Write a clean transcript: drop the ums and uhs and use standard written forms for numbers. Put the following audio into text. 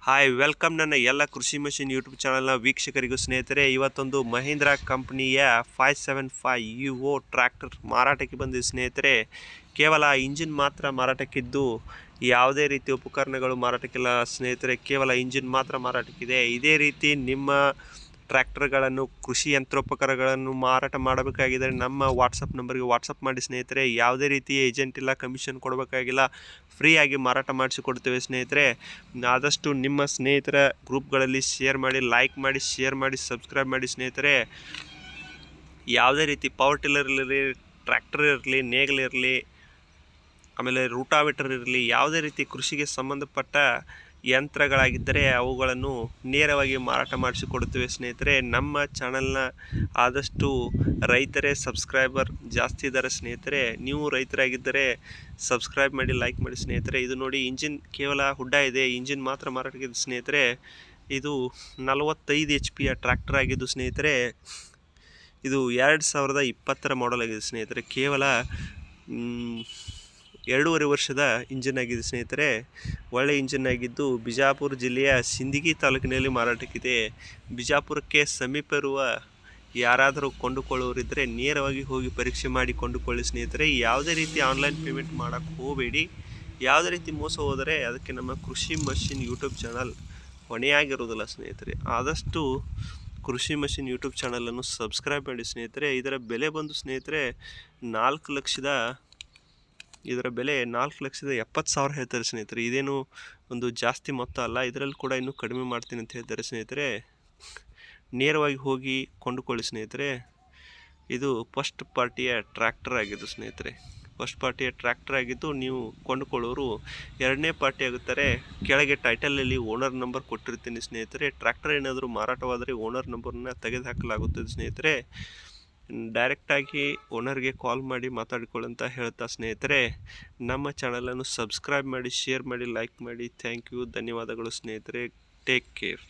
Hi welcome ನನ್ನ ಎಲ್ಲ ಕೃಷಿ ಮಷಿನ್ ಯೂಟ್ಯೂಬ್ ಚಾನಲ್ನ ವೀಕ್ಷಕರಿಗೂ ಸ್ನೇಹಿತರೆ, ಇವತ್ತೊಂದು ಮಹೀಂದ್ರಾ ಕಂಪ್ನಿಯ 575 UO ಟ್ರ್ಯಾಕ್ಟರ್ ಮಾರಾಟಕ್ಕೆ ಬಂದಿದೆ ಸ್ನೇಹಿತರೆ. ಕೇವಲ ಇಂಜಿನ್ ಮಾತ್ರ ಮಾರಾಟಕ್ಕಿದ್ದು ಯಾವುದೇ ರೀತಿ ಉಪಕರಣಗಳು ಮಾರಾಟಕ್ಕಿಲ್ಲ ಸ್ನೇಹಿತರೆ. ಕೇವಲ ಇಂಜಿನ್ ಮಾತ್ರ ಮಾರಾಟಕ್ಕಿದೆ. ಇದೇ ರೀತಿ ನಿಮ್ಮ ಟ್ರ್ಯಾಕ್ಟರ್ಗಳನ್ನು, ಕೃಷಿ ಯಂತ್ರೋಪಕರಣಗಳನ್ನು ಮಾರಾಟ ಮಾಡಬೇಕಾಗಿದ್ದರೆ ನಮ್ಮ ವಾಟ್ಸಪ್ ನಂಬರ್ಗೆ ವಾಟ್ಸಪ್ ಮಾಡಿ ಸ್ನೇಹಿತರೆ. ಯಾವುದೇ ರೀತಿ ಏಜೆಂಟ್ ಇಲ್ಲ, ಕಮಿಷನ್ ಕೊಡಬೇಕಾಗಿಲ್ಲ, ಫ್ರೀಯಾಗಿ ಮಾರಾಟ ಮಾಡಿಸಿಕೊಡ್ತೇವೆ ಸ್ನೇಹಿತರೆ. ಆದಷ್ಟು ನಿಮ್ಮ ಸ್ನೇಹಿತರ ಗ್ರೂಪ್ಗಳಲ್ಲಿ ಶೇರ್ ಮಾಡಿ, ಲೈಕ್ ಮಾಡಿ, ಶೇರ್ ಮಾಡಿ, ಸಬ್ಸ್ಕ್ರೈಬ್ ಮಾಡಿ ಸ್ನೇಹಿತರೆ. ಯಾವುದೇ ರೀತಿ ಪವರ್ ಟಿಲ್ಲರ್ ಇರಲಿ, ಟ್ರ್ಯಾಕ್ಟರ್ ಇರಲಿ, ನೇಗಿಲ್ ಇರಲಿ, ಆಮೇಲೆ ರೂಟಾವೇಟರ್ ಇರಲಿ, ಯಾವುದೇ ರೀತಿ ಕೃಷಿಗೆ ಸಂಬಂಧಪಟ್ಟ ಯಂತ್ರಗಳಾಗಿದ್ದರೆ ಅವುಗಳನ್ನು ನೇರವಾಗಿ ಮಾರಾಟ ಮಾಡಿಸಿಕೊಡುತ್ತೇವೆ ಸ್ನೇಹಿತರೆ. ನಮ್ಮ ಚಾನಲ್ನ ಆದಷ್ಟು ರೈತರೇ ಸಬ್ಸ್ಕ್ರೈಬರ್ ಜಾಸ್ತಿ ಇದ್ದಾರೆ ಸ್ನೇಹಿತರೆ. ನೀವು ರೈತರಾಗಿದ್ದರೆ ಸಬ್ಸ್ಕ್ರೈಬ್ ಮಾಡಿ, ಲೈಕ್ ಮಾಡಿ ಸ್ನೇಹಿತರೆ. ಇದು ನೋಡಿ, ಇಂಜಿನ್ ಕೇವಲ ಹುಡ್ಡ ಇದೆ, ಇಂಜಿನ್ ಮಾತ್ರ ಮಾರಾಟಕ್ಕಿದೆ ಸ್ನೇಹಿತರೆ. ಇದು 45 HP ಟ್ರ್ಯಾಕ್ಟರ್ ಆಗಿದ್ದು ಸ್ನೇಹಿತರೆ. ಇದು 2020 ಮಾಡೆಲ್ ಆಗಿದೆ ಸ್ನೇಹಿತರೆ. ಕೇವಲ 2.5 ವರ್ಷದ ಇಂಜಿನ್ ಆಗಿದೆ ಸ್ನೇಹಿತರೆ. ಒಳ್ಳೆ ಇಂಜಿನ್ ಆಗಿದ್ದು ಬಿಜಾಪುರ ಜಿಲ್ಲೆಯ ಸಿಂದಗಿ ತಾಲೂಕಿನಲ್ಲಿ ಮಾರಾಟಕ್ಕಿದೆ. ಬಿಜಾಪುರಕ್ಕೆ ಸಮೀಪ ಇರುವ ಯಾರಾದರೂ ಕೊಂಡುಕೊಳ್ಳೋರಿದ್ದರೆ ನೇರವಾಗಿ ಹೋಗಿ ಪರೀಕ್ಷೆ ಮಾಡಿ ಕೊಂಡುಕೊಳ್ಳಿ ಸ್ನೇಹಿತರೆ. ಯಾವುದೇ ರೀತಿ ಆನ್ಲೈನ್ ಪೇಮೆಂಟ್ ಮಾಡೋಕ್ಕೆ ಹೋಗಬೇಡಿ. ಯಾವುದೇ ರೀತಿ ಮೋಸ ಹೋದರೆ ಅದಕ್ಕೆ ನಮ್ಮ ಕೃಷಿ ಮಷಿನ್ ಯೂಟ್ಯೂಬ್ ಚಾನಲ್ ಹೊಣೆಯಾಗಿರೋದಿಲ್ಲ ಸ್ನೇಹಿತರೆ. ಆದಷ್ಟು ಕೃಷಿ ಮಷಿನ್ ಯೂಟ್ಯೂಬ್ ಚಾನಲನ್ನು ಸಬ್ಸ್ಕ್ರೈಬ್ ಮಾಡಿ ಸ್ನೇಹಿತರೆ. ಇದರ ಬೆಲೆ ಬಂದು ಸ್ನೇಹಿತರೆ 4,70,000 ಹೇಳ್ತಾರೆ ಸ್ನೇಹಿತರೆ. ಇದೇನು ಒಂದು ಜಾಸ್ತಿ ಮೊತ್ತ ಅಲ್ಲ, ಇದರಲ್ಲಿ ಕೂಡ ಇನ್ನೂ ಕಡಿಮೆ ಮಾಡ್ತೀನಿ ಅಂತ ಹೇಳ್ತಾರೆ ಸ್ನೇಹಿತರೆ. ನೇರವಾಗಿ ಹೋಗಿ ಕೊಂಡುಕೊಳ್ಳಿ ಸ್ನೇಹಿತರೆ. ಇದು ಫಸ್ಟ್ ಪಾರ್ಟಿಯ ಟ್ರ್ಯಾಕ್ಟರ್ ಆಗಿದ್ದು ಸ್ನೇಹಿತರೆ. ಫಸ್ಟ್ ಪಾರ್ಟಿಯ ಟ್ರ್ಯಾಕ್ಟರ್ ಆಗಿದ್ದು ನೀವು ಕೊಂಡುಕೊಳ್ಳೋರು 2ನೇ ಪಾರ್ಟಿ ಆಗುತ್ತಾರೆ. ಕೆಳಗೆ ಟೈಟಲಲ್ಲಿ ಓನರ್ ನಂಬರ್ ಕೊಟ್ಟಿರ್ತೀನಿ ಸ್ನೇಹಿತರೆ. ಟ್ರ್ಯಾಕ್ಟರ್ ಏನಾದರೂ ಮಾರಾಟವಾದರೆ ಓನರ್ ನಂಬರ್ನ ತೆಗೆದುಹಾಕಲಾಗುತ್ತದೆ ಸ್ನೇಹಿತರೆ. ಡೈರೆಕ್ಟಾಗಿ ಓನರ್ಗೆ ಕಾಲ್ ಮಾಡಿ ಮಾತಾಡಿಕೊಳ್ಳಂತ ಹೇಳ್ತಾ ಸ್ನೇಹಿತರೆ, ನಮ್ಮ ಚಾನಲನ್ನು ಸಬ್ಸ್ಕ್ರೈಬ್ ಮಾಡಿ, ಶೇರ್ ಮಾಡಿ, ಲೈಕ್ ಮಾಡಿ. ಥ್ಯಾಂಕ್ ಯು, ಧನ್ಯವಾದಗಳು ಸ್ನೇಹಿತರೆ. Take care.